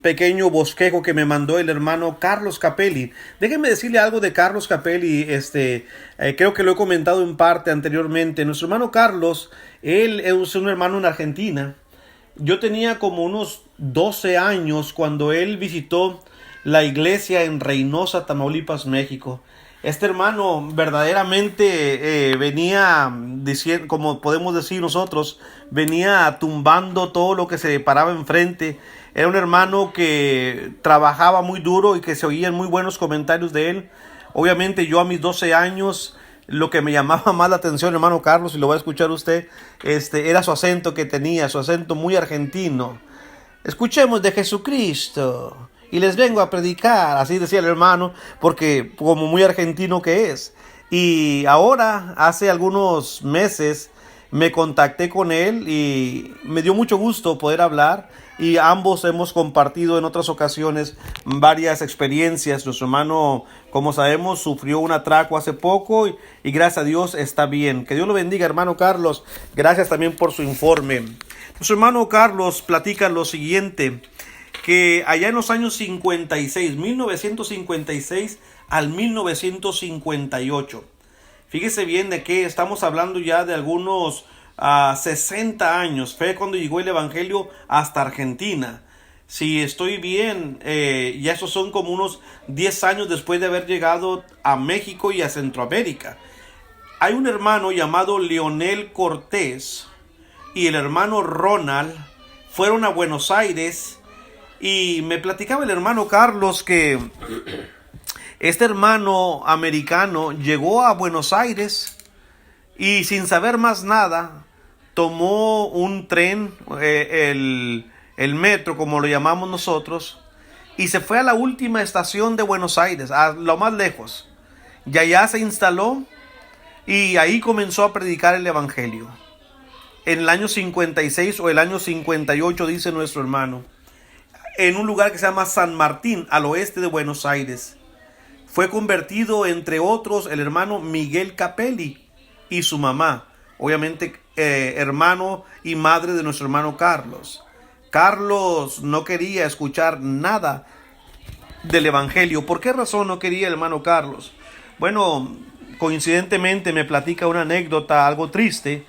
Pequeño bosquejo que me mandó el hermano Carlos Capelli. Déjenme decirle algo de Carlos Capelli. Creo que lo he comentado en parte anteriormente. Nuestro hermano Carlos, él es un hermano en Argentina. Yo tenía como unos 12 años cuando él visitó la iglesia en Reynosa, Tamaulipas, México. Este hermano verdaderamente venía diciendo, como podemos decir nosotros, venía tumbando todo lo que se paraba enfrente. Era un hermano que trabajaba muy duro y que se oían muy buenos comentarios de él. Obviamente yo a mis 12 años, lo que me llamaba más la atención, hermano Carlos, y lo va a escuchar usted, era su acento que tenía, su acento muy argentino. Escuchemos de Jesucristo y les vengo a predicar, así decía el hermano, porque como muy argentino que es. Y ahora, hace algunos meses, me contacté con él y me dio mucho gusto poder hablar y ambos hemos compartido en otras ocasiones varias experiencias. Nuestro hermano, como sabemos, sufrió un atraco hace poco y gracias a Dios está bien. Que Dios lo bendiga, hermano Carlos. Gracias también por su informe. Nuestro hermano Carlos platica lo siguiente, que allá en los años 56, 1956 al 1958, fíjese bien de que estamos hablando ya de algunos 60 años, fue cuando llegó el Evangelio hasta Argentina. Si estoy bien, ya esos son como unos 10 años después de haber llegado a México y a Centroamérica. Hay un hermano llamado Leonel Cortés y el hermano Ronald fueron a Buenos Aires y me platicaba el hermano Carlos que este hermano americano llegó a Buenos Aires y sin saber más nada tomó un tren, el metro como lo llamamos nosotros, y se fue a la última estación de Buenos Aires, a lo más lejos. Y allá se instaló y ahí comenzó a predicar el evangelio. En el año 56 o el año 58, dice nuestro hermano, en un lugar que se llama San Martín, al oeste de Buenos Aires. Fue convertido, entre otros, el hermano Miguel Capelli y su mamá, obviamente hermano y madre de nuestro hermano Carlos. Carlos no quería escuchar nada del evangelio. ¿Por qué razón no quería el hermano Carlos? Bueno, coincidentemente me platica una anécdota algo triste.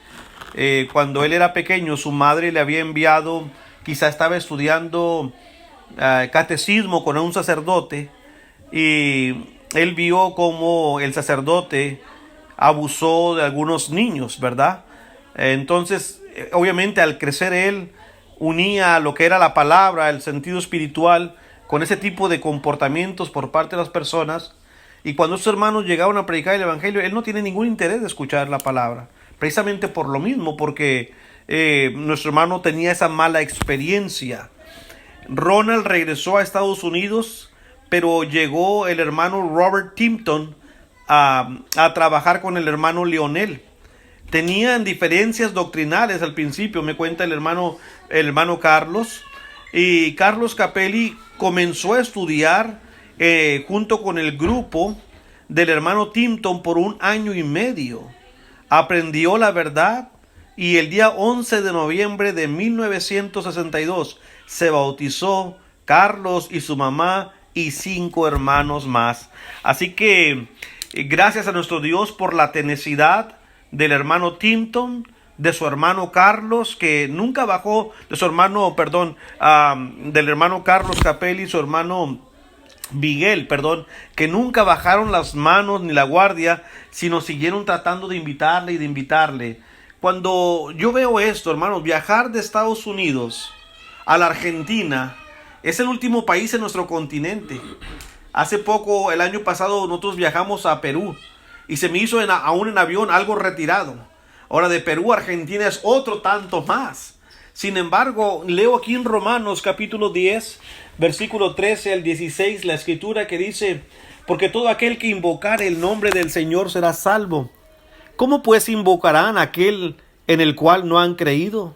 Cuando él era pequeño, su madre le había enviado, quizá estaba estudiando catecismo con un sacerdote, y él vio como el sacerdote abusó de algunos niños, ¿verdad? Entonces, obviamente al crecer él unía lo que era la palabra, el sentido espiritual, con ese tipo de comportamientos por parte de las personas. Y cuando sus hermanos llegaban a predicar el evangelio, él no tiene ningún interés de escuchar la palabra. Precisamente por lo mismo, porque nuestro hermano tenía esa mala experiencia. Ronald regresó a Estados Unidos, pero llegó el hermano Robert Timpton a trabajar con el hermano Leonel. Tenían diferencias doctrinales al principio, me cuenta el hermano Carlos. Y Carlos Capelli comenzó a estudiar junto con el grupo del hermano Timpton por 1 año y medio. Aprendió la verdad y el día 11 de noviembre de 1962 se bautizó Carlos y su mamá y 5 hermanos más. Así que gracias a nuestro Dios por la tenacidad del hermano Timpton, de su hermano Carlos, que nunca bajó, de su hermano, perdón, del hermano Carlos Capelli, su hermano Miguel, perdón, que nunca bajaron las manos ni la guardia, sino siguieron tratando de invitarle y de invitarle. Cuando yo veo esto, hermanos, viajar de Estados Unidos a la Argentina es el último país en nuestro continente. Hace poco, el año pasado, nosotros viajamos a Perú y se me hizo aún en avión algo retirado. Ahora de Perú a Argentina es otro tanto más. Sin embargo, leo aquí en Romanos capítulo 10, versículo 13 al 16, la escritura que dice: porque todo aquel que invocare el nombre del Señor será salvo. ¿Cómo pues invocarán a aquel en el cual no han creído?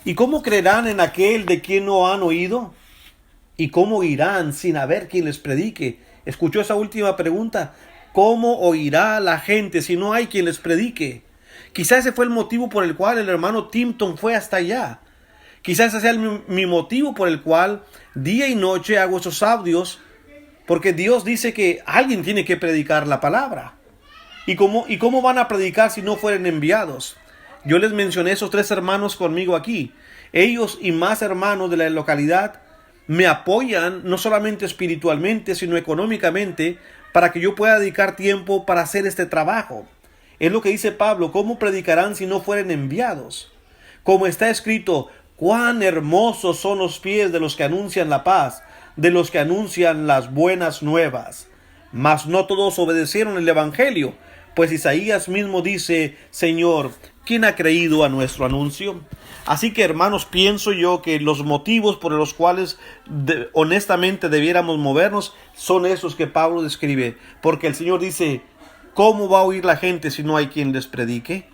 ¿Y cómo creerán en aquel de quien no han oído? ¿Y cómo irán sin haber quien les predique? ¿Escuchó esa última pregunta? ¿Cómo oirá la gente si no hay quien les predique? Quizá ese fue el motivo por el cual el hermano Timpton fue hasta allá. Quizás ese sea mi motivo por el cual día y noche hago estos audios, porque Dios dice que alguien tiene que predicar la palabra. ¿Y cómo van a predicar si no fueren enviados? Yo les mencioné esos 3 hermanos conmigo aquí. Ellos y más hermanos de la localidad me apoyan no solamente espiritualmente, sino económicamente, para que yo pueda dedicar tiempo para hacer este trabajo. Es lo que dice Pablo: ¿cómo predicarán si no fueren enviados? Como está escrito: cuán hermosos son los pies de los que anuncian la paz, de los que anuncian las buenas nuevas. Mas no todos obedecieron el evangelio, pues Isaías mismo dice: Señor, ¿quién ha creído a nuestro anuncio? Así que, hermanos, pienso yo que los motivos por los cuales honestamente debiéramos movernos son esos que Pablo describe, porque el Señor dice: ¿cómo va a oír la gente si no hay quien les predique?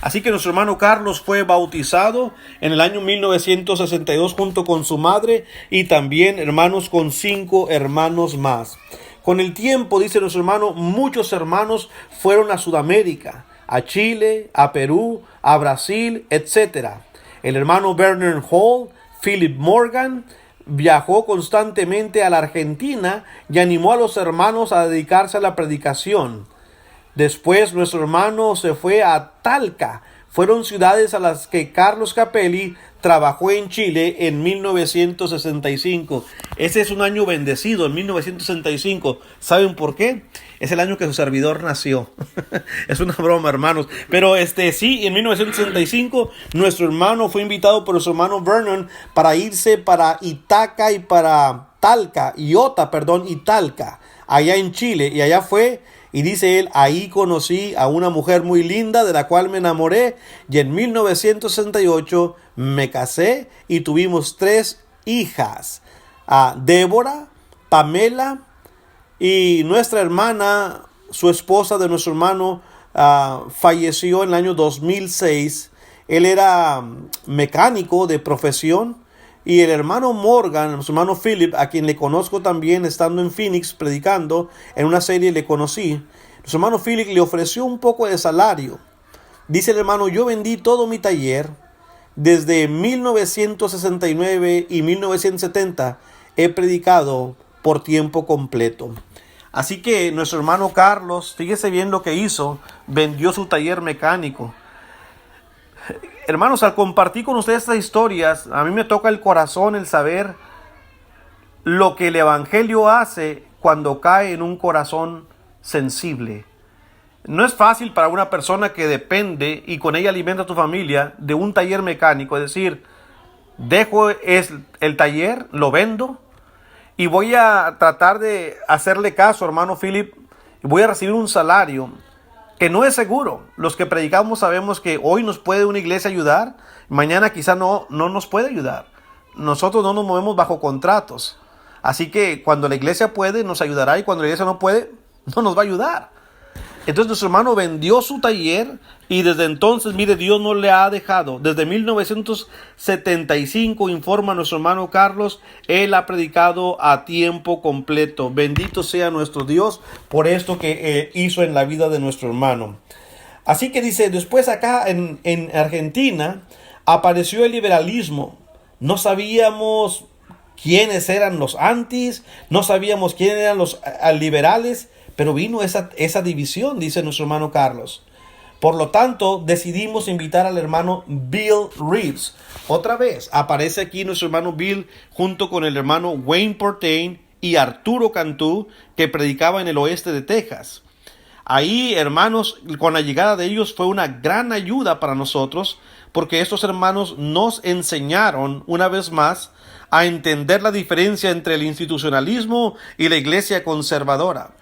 Así que nuestro hermano Carlos fue bautizado en el año 1962 junto con su madre y también, hermanos, con 5 hermanos más. Con el tiempo, dice nuestro hermano, muchos hermanos fueron a Sudamérica, a Chile, a Perú, a Brasil, etc. El hermano Bernard Hall, Philip Morgan, viajó constantemente a la Argentina y animó a los hermanos a dedicarse a la predicación. Después nuestro hermano se fue a Talca. Fueron ciudades a las que Carlos Capelli trabajó en Chile en 1965. Ese es un año bendecido, en 1965. ¿Saben por qué? Es el año que su servidor nació. Es una broma, hermanos. Pero sí, en 1965 nuestro hermano fue invitado por su hermano Vernon para irse para Itaca y para Talca, y Talca, allá en Chile. Y allá fue. Y dice él: ahí conocí a una mujer muy linda de la cual me enamoré, y en 1968 me casé y tuvimos 3 hijas, Débora, Pamela, y nuestra hermana, su esposa de nuestro hermano, falleció en el año 2006. Él era mecánico de profesión. Y el hermano Morgan, su hermano Philip, a quien le conozco también estando en Phoenix predicando, en una serie le conocí. Su hermano Philip le ofreció un poco de salario. Dice el hermano: yo vendí todo mi taller. Desde 1969 y 1970 he predicado por tiempo completo. Así que nuestro hermano Carlos, fíjese bien lo que hizo: vendió su taller mecánico. Hermanos, al compartir con ustedes estas historias, a mí me toca el corazón el saber lo que el evangelio hace cuando cae en un corazón sensible. No es fácil para una persona que depende y con ella alimenta a tu familia de un taller mecánico, es decir, dejo el taller, lo vendo y voy a tratar de hacerle caso, hermano Philip, y voy a recibir un salario que no es seguro. Los que predicamos sabemos que hoy nos puede una iglesia ayudar, mañana quizá no nos puede ayudar. Nosotros no nos movemos bajo contratos. Así que cuando la iglesia puede, nos ayudará, y cuando la iglesia no puede, no nos va a ayudar. Entonces nuestro hermano vendió su taller y desde entonces, mire, Dios no le ha dejado. Desde 1975, informa nuestro hermano Carlos, él ha predicado a tiempo completo. Bendito sea nuestro Dios por esto que hizo en la vida de nuestro hermano. Así que dice, después acá en Argentina apareció el liberalismo. No sabíamos quiénes eran los antis, no sabíamos quiénes eran los liberales, pero vino esa división, dice nuestro hermano Carlos. Por lo tanto, decidimos invitar al hermano Bill Reeves. Otra vez, aparece aquí nuestro hermano Bill junto con el hermano Wayne Portain y Arturo Cantú, que predicaba en el oeste de Texas. Ahí, hermanos, con la llegada de ellos fue una gran ayuda para nosotros, porque estos hermanos nos enseñaron una vez más a entender la diferencia entre el institucionalismo y la iglesia conservadora.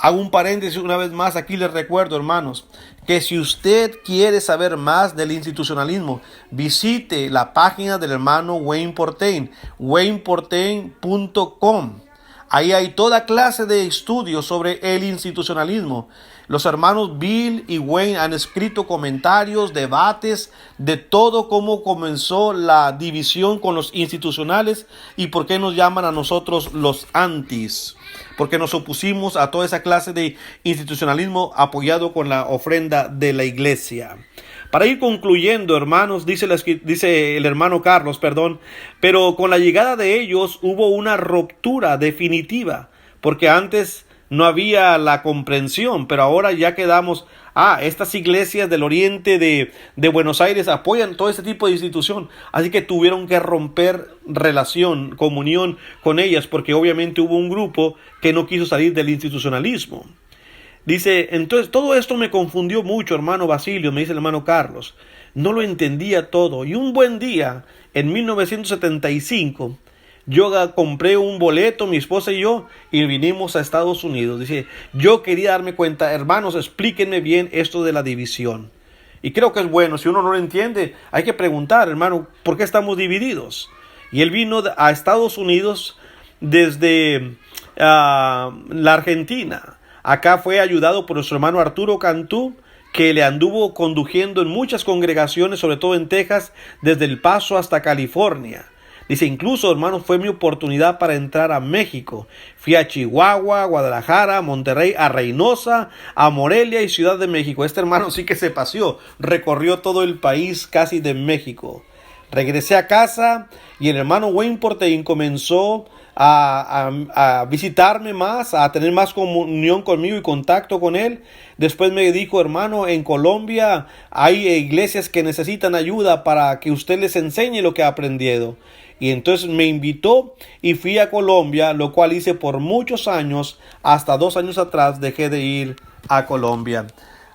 Hago un paréntesis una vez más, aquí les recuerdo, hermanos, que si usted quiere saber más del institucionalismo, visite la página del hermano Wayne Portain, wayneportain.com. Ahí hay toda clase de estudios sobre el institucionalismo. Los hermanos Bill y Wayne han escrito comentarios, debates de todo cómo comenzó la división con los institucionales y por qué nos llaman a nosotros los antis. Porque nos opusimos a toda esa clase de institucionalismo apoyado con la ofrenda de la iglesia. Para ir concluyendo, hermanos, dice el hermano Carlos, perdón, pero con la llegada de ellos hubo una ruptura definitiva, porque antes no había la comprensión, pero ahora ya quedamos, estas iglesias del oriente de Buenos Aires apoyan todo este tipo de institución, así que tuvieron que romper relación, comunión con ellas, porque obviamente hubo un grupo que no quiso salir del institucionalismo. Dice, entonces todo esto me confundió mucho, hermano Basilio, me dice el hermano Carlos. No lo entendía todo. Y un buen día, en 1975, yo compré un boleto, mi esposa y yo, y vinimos a Estados Unidos. Dice, yo quería darme cuenta, hermanos, explíquenme bien esto de la división. Y creo que es bueno, si uno no lo entiende, hay que preguntar, hermano, ¿por qué estamos divididos? Y él vino a Estados Unidos desde la Argentina. Acá fue ayudado por nuestro hermano Arturo Cantú, que le anduvo conduciendo en muchas congregaciones, sobre todo en Texas, desde El Paso hasta California. Dice, incluso, hermanos, fue mi oportunidad para entrar a México. Fui a Chihuahua, Guadalajara, Monterrey, a Reynosa, a Morelia y Ciudad de México. Este hermano sí que se paseó, recorrió todo el país casi de México. Regresé a casa y el hermano Wayne Portein comenzó a visitarme más, a tener más comunión conmigo y contacto con él. Después me dijo, hermano, en Colombia hay iglesias que necesitan ayuda para que usted les enseñe lo que ha aprendido. Y entonces me invitó y fui a Colombia, lo cual hice por muchos años. Hasta 2 años atrás dejé de ir a Colombia.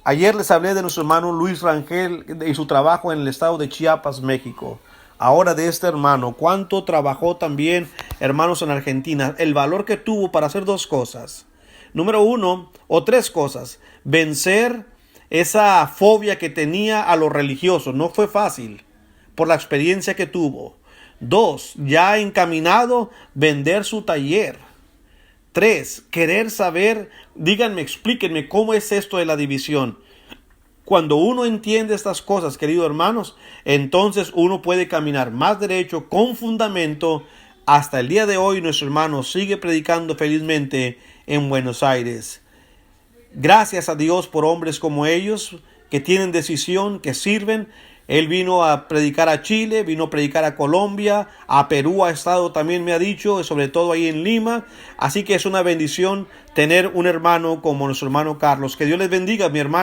Ayer les hablé de nuestro hermano Luis Rangel y su trabajo en el estado de Chiapas, México. Ahora de este hermano, cuánto trabajó también, hermanos, en Argentina. El valor que tuvo para hacer 2 cosas. Número 1, o 3 cosas. Vencer esa fobia que tenía a lo religioso. No fue fácil por la experiencia que tuvo. 2, ya encaminado, vender su taller. 3, querer saber, díganme, explíquenme cómo es esto de la división. Cuando uno entiende estas cosas, queridos hermanos, entonces uno puede caminar más derecho, con fundamento. Hasta el día de hoy nuestro hermano sigue predicando felizmente en Buenos Aires. Gracias a Dios por hombres como ellos, que tienen decisión, que sirven. Él vino a predicar a Chile, vino a predicar a Colombia, a Perú ha estado también, me ha dicho, sobre todo ahí en Lima. Así que es una bendición tener un hermano como nuestro hermano Carlos. Que Dios les bendiga, mi hermano.